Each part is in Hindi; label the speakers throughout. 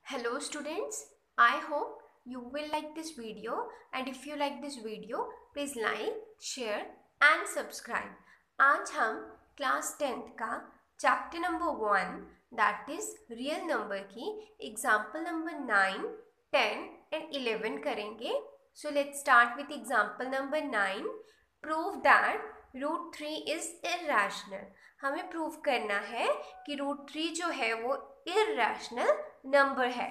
Speaker 1: Hello students, I hope you will like this video, and if you like this video, please like, share and subscribe. आज हम क्लास 10th का chapter number 1 that is real number की एग्जाम्पल नंबर 9, 10 and 11 करेंगे. So let's start with example number 9. Prove that root 3 is irrational. हमें प्रूव करना है कि रूट 3 जो है वो इर्रेशनल नंबर है.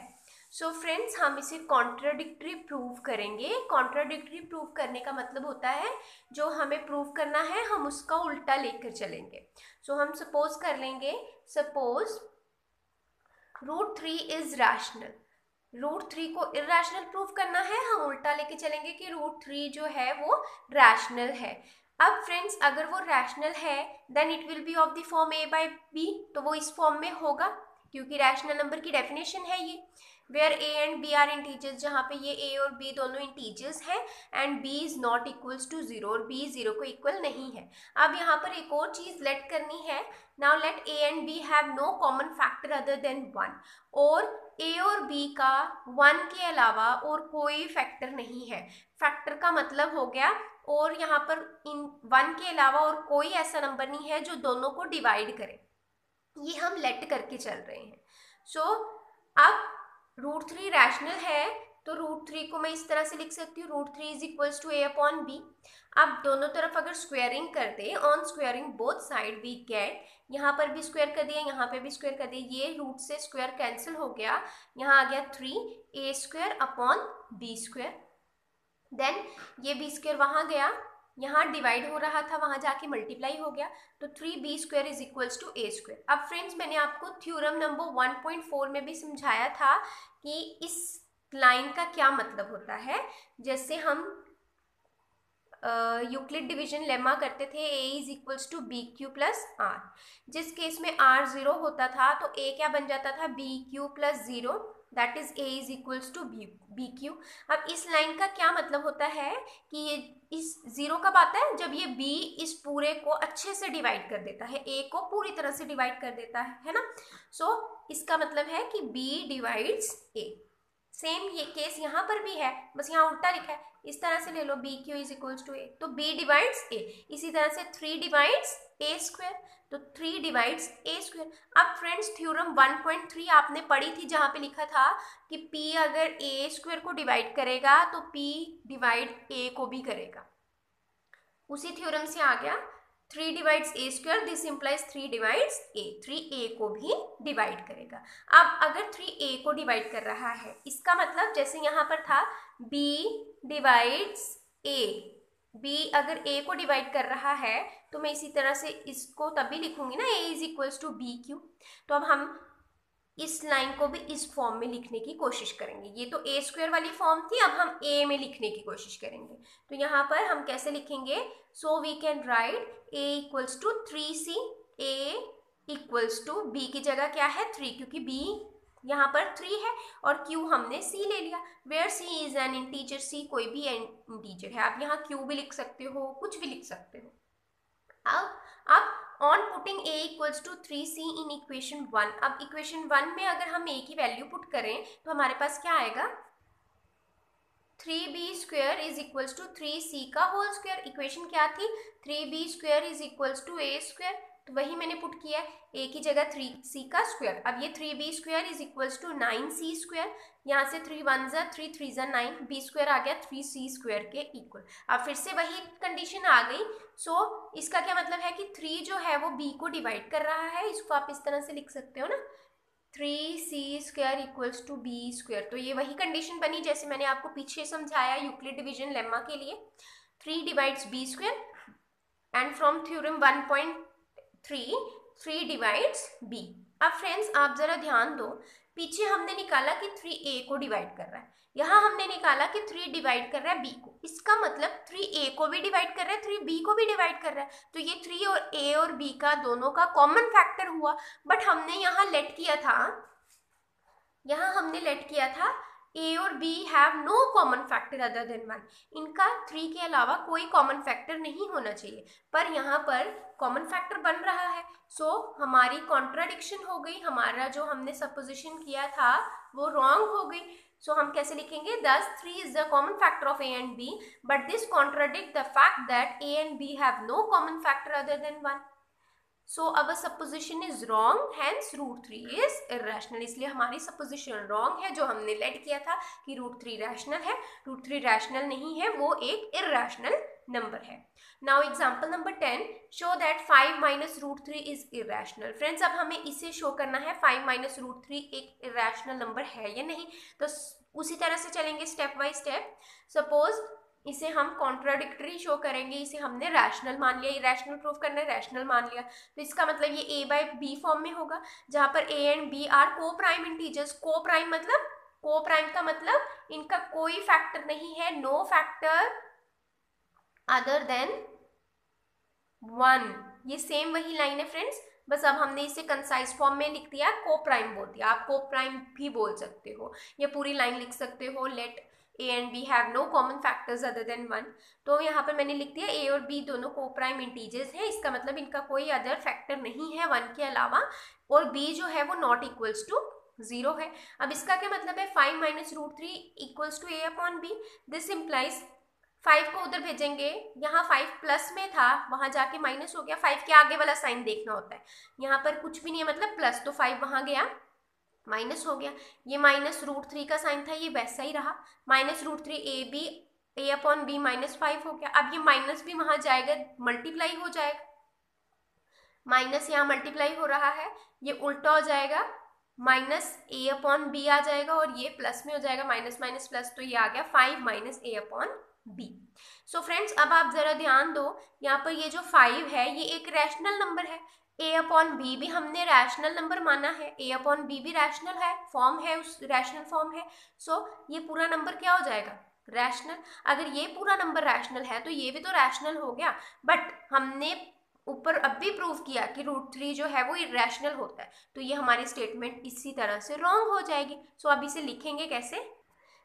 Speaker 1: सो फ्रेंड्स, हम इसे कॉन्ट्राडिक्टरी प्रूव करेंगे. कॉन्ट्राडिक्टरी प्रूव करने का मतलब होता है जो हमें प्रूव करना है हम उसका उल्टा लेकर चलेंगे. सो हम सपोज कर लेंगे, suppose root 3 is rational. Root 3 को इर्रेशनल प्रूव करना है, हम उल्टा लेके चलेंगे कि रूट 3 जो है वो रैशनल है. अब फ्रेंड्स, अगर वो रैशनल है then it will be of the form a by b, तो वो इस फॉर्म में होगा क्योंकि रैशनल नंबर की डेफिनेशन है ये, where a and b are integers, जहाँ पे ये a और b दोनों इंटीजर्स हैं and b is not equals to 0 और b 0 को इक्वल नहीं है. अब यहाँ पर एक और चीज लेट करनी है. Now let a and b have no common factor other than 1, और a और b का 1 के अलावा और कोई फैक्टर नहीं है. फैक्टर का मतलब हो गया और यहाँ पर इन 1 के अलावा और कोई ऐसा नंबर नहीं है जो दोनों को डिवाइड करे. ये हम लेट करके चल रहे हैं. सो अब रूट 3 रैशनल है तो रूट 3 को मैं इस तरह से लिख सकती हूँ, root 3 is equals to a upon b. अब दोनों तरफ अगर स्क्वेयरिंग कर दे, on squaring both side we get, यहाँ पर भी स्क्वेयर कर दिया, यहाँ पे भी स्क्वेयर कर दिया, ये रूट से स्क्वेयर कैंसिल हो गया, यहाँ आ गया 3a square upon b square. Then ये b स्क्वेयर वहाँ गया, यहाँ डिवाइड हो रहा था, वहाँ जाके मल्टीप्लाई हो गया, तो 3b square is equals to a square. अब फ्रेंड्स, मैंने आपको थ्योरम नंबर 1.4 में भी समझाया था कि इस लाइन का क्या मतलब होता है. जैसे हम यूक्लिड डिवीजन लेमा करते थे, a is equals to b q plus r. जिस केस में r 0 होता था तो a क्या बन जाता था, b q plus 0, that is a is equals to b q. अब इस लाइन का क्या मतलब होता है कि ये इस 0 कब आता है, जब ये b इस पूरे को अच्छे से डिवाइड कर देता है, a को पूरी तरह से डिवाइड कर देता है ना. सो इसका मतलब है कि b डिवाइड्स a. सेम ये केस यहाँ पर भी है, बस यहाँ उल्टा लिखा है. इस तरह से ले लो, B Q is equals to A, तो b डिवाइड्स a. इसी तरह से 3 डिवाइड्स a स्क्वेयर, तो 3 डिवाइड्स a स्क्वेयर. अब फ्रेंड्स, थ्योरम 1.3 आपने पढ़ी थी जहाँ पे लिखा था कि p अगर a स्क्वेयर को डिवाइड करेगा तो p डिवाइड a को भी करेगा. उसी थ्योरम से आ गया 3 divides a square, this implies 3 divides a, 3a को भी डिवाइड करेगा. अब अगर 3a को डिवाइड कर रहा है, इसका मतलब जैसे यहाँ पर था b डिवाइड्स a, b अगर a को डिवाइड कर रहा है तो मैं इसी तरह से इसको तभी लिखूंगी ना, a is equals to b q. तो अब हम इस लाइन को भी इस फॉर्म में लिखने की कोशिश करेंगे. ये तो a स्क्वेयर वाली फॉर्म थी, अब हम a में लिखने की कोशिश करेंगे. तो यहाँ पर हम कैसे लिखेंगे, so we can write a equals to 3c, a equals to b की जगह क्या है 3, क्योंकि b यहाँ पर 3 है और q हमने c ले लिया, where c is an integer, c कोई भी इंटीजर है. आप यहाँ q भी लिख सकते हो, कुछ भी लिख सकते हो. अब on putting a equals to 3c in equation 1, अब इक्वेशन 1 में अगर हम a की वैल्यू पुट करें तो हमारे पास क्या आएगा, 3b square is equals to 3c का होल स्क्वेयर. इक्वेशन क्या थी, 3b square is equals to a square, तो वही मैंने पुट किया है, a की जगह 3c का स्क्वेयर. अब ये 3b square is equals to 9c square, यहाँ से 3 1 जा 3 3 जा 9, b स्क्वेयर आ गया 3c स्क्वेयर के इक्वल. अब फिर से वही कंडीशन आ गई. सो इसका क्या मतलब है कि 3 जो है वो b को डिवाइड कर रहा है. इसको आप इस तरह से लिख सकते हो ना, 3c square equals to b square. तो ये वही कंडीशन बनी जैसे मैंने आपको पीछे समझाया यूक्लिड डिवीजन लेमा के लिए, 3 divides b square and from theorem 1.3 3 divides b. अब फ्रेंड्स, आप जरा ध्यान दो, पीछे हमने निकाला कि 3a को डिवाइड कर रहा है, यहाँ हमने निकाला कि 3 डिवाइड कर रहा है b को. इसका मतलब 3a को भी डिवाइड कर रहा है, 3b को भी डिवाइड कर रहा है, तो ये 3 और a और b का दोनों का कॉमन फैक्टर हुआ. बट हमने यहाँ लेट किया था A और B have no common factor other than 1, इनका 3 के अलावा कोई कॉमन फैक्टर नहीं होना चाहिए, पर यहाँ पर कॉमन फैक्टर बन रहा है। सो हमारी कॉन्ट्राडिक्शन हो गई, हमारा जो हमने सपोजिशन किया था वो रॉन्ग हो गई। सो हम कैसे लिखेंगे, thus 3 is the common factor of A and B, but this contradict the fact that A and B have no common factor other than 1. So our supposition is wrong, hence root 3 is irrational. इसलिए हमारी supposition wrong है, जो हमने लेट किया था कि root 3 rational है, root 3 rational नहीं है, वो एक irrational number है. Now example number 10, show that 5 minus root 3 is irrational. Friends, अब हमें इसे show करना है 5 minus root 3 एक irrational number है या नहीं, तो उसी तरह से चलेंगे step by step. Suppose इसे हम कॉन्ट्राडिक्टरी शो करेंगे, इसे हमने रैशनल मान लिया, इरेशनल प्रूफ करना है, रैशनल मान लिया, तो इसका मतलब ये A बाय B फॉर्म में होगा, जहां पर A एंड B आर को प्राइम इंटीजर्स। को प्राइम का मतलब इनका कोई फैक्टर नहीं है, नो फैक्टर अदर देन 1। ये सेम वही लाइन है फ्रेंड्स, बस अब हमने इसे कंसाइज फॉर्म में लिख दिया, को प्राइम बोल दिया। आप को प्राइम भी बोल सकते हो, ये पूरी लाइन लिख सकते हो, late A and B have no common factors other than 1। तो यहाँ पर मैंने लिख दिया A और B दोनों को प्राइम इंटीजर्स हैं, इसका मतलब इनका कोई अदर फैक्टर नहीं है 1 के अलावा, और B जो है वो नॉट इक्वल्स टू 0 है। अब इसका क्या मतलब है, 5 minus root 3 equals to A upon B। This implies 5 को उधर भेजेंगे, यहाँ 5 प्लस में था, वहां जाके माइनस हो गया। 5 के आगे वाला साइन देखना होता है, यहाँ पर कुछ भी नहीं है मतलब प्लस, तो 5 वहां गया माइनस हो गया। ये माइनस रूट 3 का साइन था, ये वैसा ही रहा, minus root 3 A upon B minus 5 हो गया। अब ये माइनस भी वहां जाएगा, मल्टीप्लाई हो जाएगा, माइनस यहाँ मल्टीप्लाई हो रहा है, ये उल्टा हो जाएगा, माइनस A अपॉन B आ जाएगा और ये प्लस में हो जाएगा, माइनस माइनस प्लस, तो ये आ गया 5 minus A upon B। So friends, अब आप जरा ध्यान दो, यहाँ पर ये जो 5 है ये एक रैशनल नंबर है, A अपॉन B भी हमने रैशनल नंबर माना है, A अपॉन B भी रैशनल है, फॉर्म है, उस रैशनल फॉर्म है। सो ये पूरा नंबर क्या हो जाएगा, रैशनल। अगर ये पूरा नंबर रैशनल है तो ये भी तो रैशनल हो गया, बट हमने ऊपर अब भी प्रूव किया कि रूट 3 जो है वो इरेशनल होता है, तो ये हमारी स्टेटमेंट इसी तरह से रॉन्ग हो जाएगी। सो अब इसे लिखेंगे कैसे,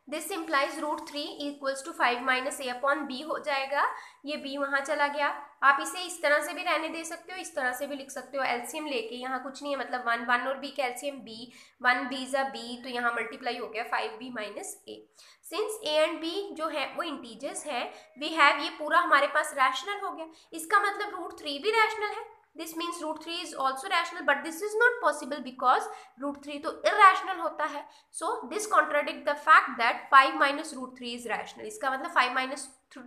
Speaker 1: this implies root 3 equals to 5 minus A upon B हो जाएगा, ये B वहां चला गया। आप इसे इस तरह से भी रहने दे सकते हो, इस तरह से भी लिख सकते हो, एलसीएम लेके, यहाँ कुछ नहीं है, मतलब 1 और B का एलसीएम B, 1 B जा B, तो यहाँ मल्टीप्लाई हो गया 5B minus A। Since A and B जो है वो इंटीजर्स है, वी हैव, ये पूरा हमारे पास रैशनल हो गया, इसका मतलब रूट 3 भी रैशनल है। This means root 3 is also rational, but this is not possible because root 3 तो irrational होता है। So this contradict the fact that 5 minus root 3 is rational। इसका मतलब 5 minus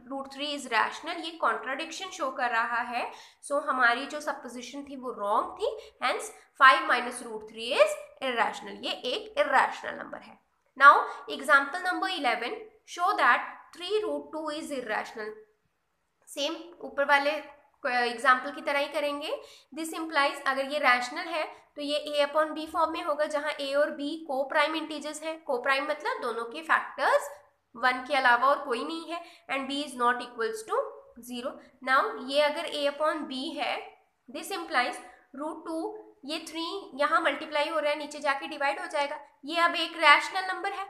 Speaker 1: root 3 is rational, ये contradiction show कर रहा है। So हमारी जो supposition थी वो wrong थी, hence 5 minus root 3 is irrational। ये एक irrational number है। Now example number 11, show that 3 root 2 is irrational। Same ऊपर वाले एग्जाम्पल की तरह ही करेंगे। दिस इम्प्लाइज, अगर ये रैशनल है तो ये A अपॉन B फॉर्म में होगा, जहां A और B को प्राइम इंटीजर्स हैं। को प्राइम मतलब दोनों के फैक्टर्स 1 के अलावा और कोई नहीं है, and B is not equals to 0। Now ये अगर A अपॉन B है, दिस इम्प्लाइज रूट 2, ये 3 यहाँ मल्टीप्लाई हो रहा है, नीचे जाके डिवाइड हो जाएगा, ये अब एक रैशनल नंबर है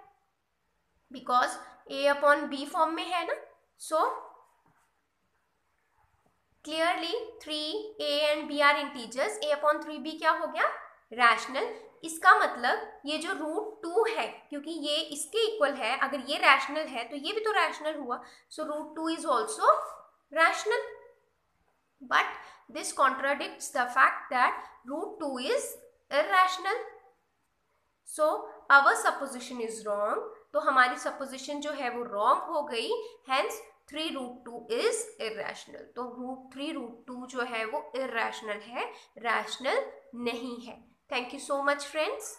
Speaker 1: because A upon B form में है ना। So clearly 3A and B are integers, A upon 3B क्या हो गया, रैशनल। इसका मतलब ये जो रूट 2 है, क्योंकि ये इसके इक्वल है, अगर ये रैशनल है तो ये भी तो रैशनल हुआ, so root 2 is also rational, but this contradicts the fact that root 2 is irrational. So our supposition is wrong, तो हमारी सपोजिशन जो है वो रॉन्ग हो गई, हेंस 3 रूट 2 इज इरेशनल। तो 3 रूट 2 जो है वो इरेशनल है, रैशनल नहीं है। Thank you so much friends.